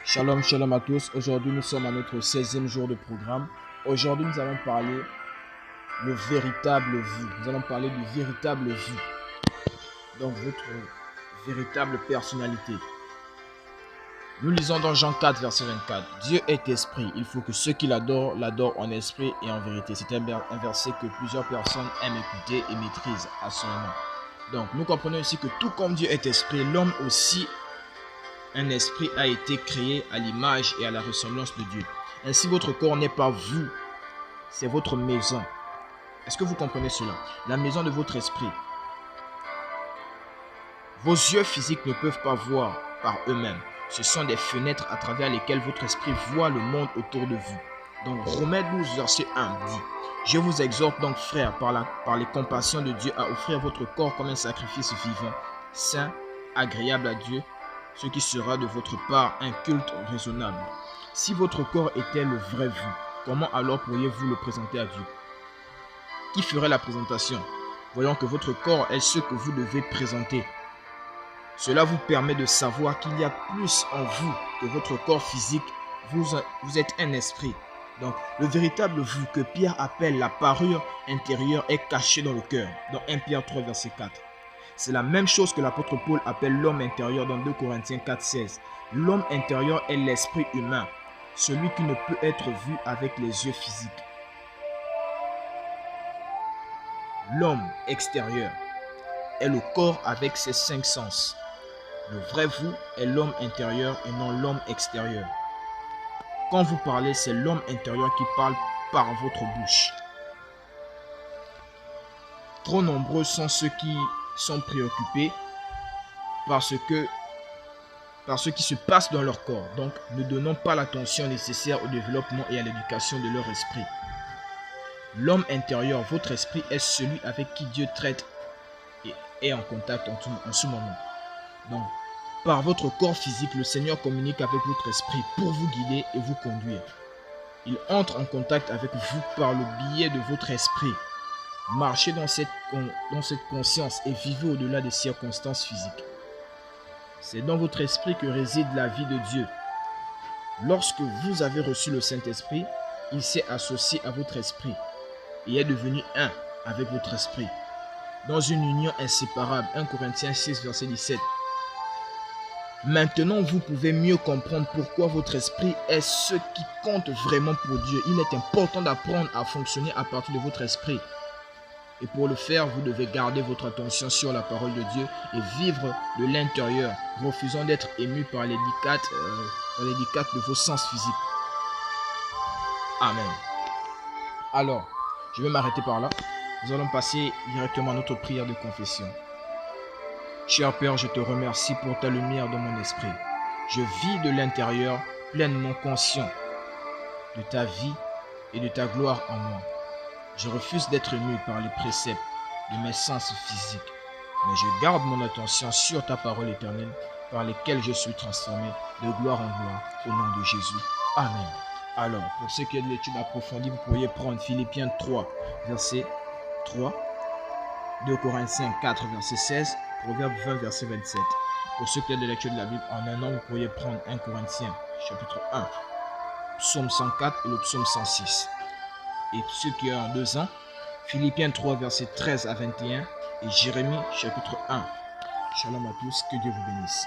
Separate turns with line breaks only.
Shalom, shalom à tous. Aujourd'hui, nous sommes à notre 16e jour de programme. Aujourd'hui, nous allons parler le véritable vous. Nous allons parler du véritable vous. Donc, votre véritable personnalité. Nous lisons dans Jean 4, verset 24. Dieu est esprit. Il faut que ceux qui l'adorent, l'adorent en esprit et en vérité. C'est un verset que plusieurs personnes aiment écouter et maîtrisent assurément. Donc, nous comprenons ici que tout comme Dieu est esprit, l'homme aussi, un esprit a été créé à l'image et à la ressemblance de Dieu. Ainsi, votre corps n'est pas vous, c'est votre maison. Est-ce que vous comprenez cela? La maison de votre esprit. Vos yeux physiques ne peuvent pas voir par eux-mêmes. Ce sont des fenêtres à travers lesquelles votre esprit voit le monde autour de vous. Donc, Romains 12, verset 1 dit: Je vous exhorte donc, frères, par les compassions de Dieu, à offrir votre corps comme un sacrifice vivant, saint, agréable à Dieu, ce qui sera de votre part un culte raisonnable. Si votre corps était le vrai vous, comment alors pourriez-vous le présenter à Dieu? Qui ferait la présentation? Voyons que votre corps est ce que vous devez présenter. Cela vous permet de savoir qu'il y a plus en vous que votre corps physique. Vous êtes un esprit. Donc, le véritable vous que Pierre appelle la parure intérieure est caché dans le cœur. Dans 1 Pierre 3, verset 4. C'est la même chose que l'apôtre Paul appelle l'homme intérieur dans 2 Corinthiens 4, 16. L'homme intérieur est l'esprit humain, celui qui ne peut être vu avec les yeux physiques. L'homme extérieur est le corps avec ses 5 sens. Le vrai vous est l'homme intérieur et non l'homme extérieur. Quand vous parlez, c'est l'homme intérieur qui parle par votre bouche. Trop nombreux sont ceux qui sont préoccupés par ce qui se passe dans leur corps. Donc, ne donnons pas l'attention nécessaire au développement et à l'éducation de leur esprit. L'homme intérieur, votre esprit, est celui avec qui Dieu traite et est en contact en ce moment. Donc, par votre corps physique, le Seigneur communique avec votre esprit pour vous guider et vous conduire. Il entre en contact avec vous par le biais de votre esprit. Marchez dans cette conscience et vivez au-delà des circonstances physiques. C'est dans votre esprit que réside la vie de Dieu. Lorsque vous avez reçu le Saint-Esprit, il s'est associé à votre esprit et est devenu un avec votre esprit, dans une union inséparable. 1 Corinthiens 6, verset 17. Maintenant, vous pouvez mieux comprendre pourquoi votre esprit est ce qui compte vraiment pour Dieu. Il est important d'apprendre à fonctionner à partir de votre esprit. Et pour le faire, vous devez garder votre attention sur la parole de Dieu et vivre de l'intérieur, refusant d'être ému par les dictats de vos sens physiques. Amen. Alors, je vais m'arrêter par là. Nous allons passer directement à notre prière de confession. Cher Père, je te remercie pour ta lumière dans mon esprit. Je vis de l'intérieur pleinement conscient de ta vie et de ta gloire en moi. Je refuse d'être ému par les préceptes de mes sens physiques, mais je garde mon attention sur ta parole éternelle par lesquelles je suis transformé de gloire en gloire au nom de Jésus. Amen. Alors, pour ceux qui ont de l'étude approfondie, vous pourriez prendre Philippiens 3, verset 3, 2 Corinthiens 4, verset 16, Proverbe 20, verset 27. Pour ceux qui ont de lecture de la Bible en un an, vous pourriez prendre 1 Corinthiens, chapitre 1, psaume 104 et le psaume 106. Et ceux qui ont 2 ans, Philippiens 3, versets 13 à 21 et Jérémie, chapitre 1. Shalom à tous, que Dieu vous bénisse.